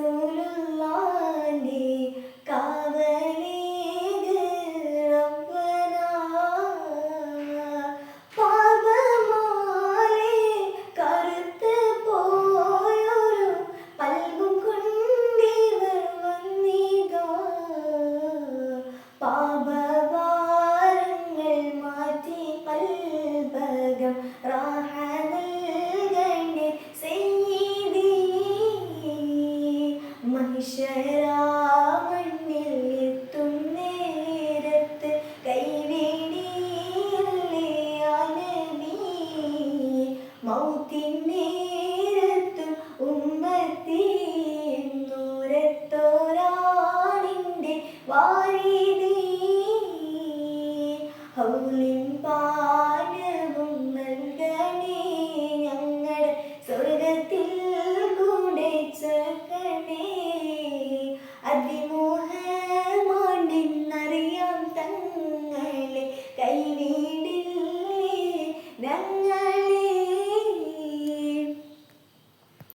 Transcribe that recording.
റസൂലുള്ളാന്റെ കാവലേക് റബ്ബനാ. പാപമാലെ കറുത്ത് പോയൊരു പൽബും കൊണ്ടിവർ വന്നിതാ. പാപഭാരങ്ങൾ മാറ്റി കൽബകം റാഹ നൽകണേ സയ്യിദീ. മഹിഷരാമണ്ണിൽ എത്തും നേരത്ത് കൈവേടിയല്ലേ യാ നബി. മൗത്തിൻ നേരത്തും ഉമ്മത്തി എന്നൂരത്തോരാണിൻ്റെ വാരിധി. ഹൗലി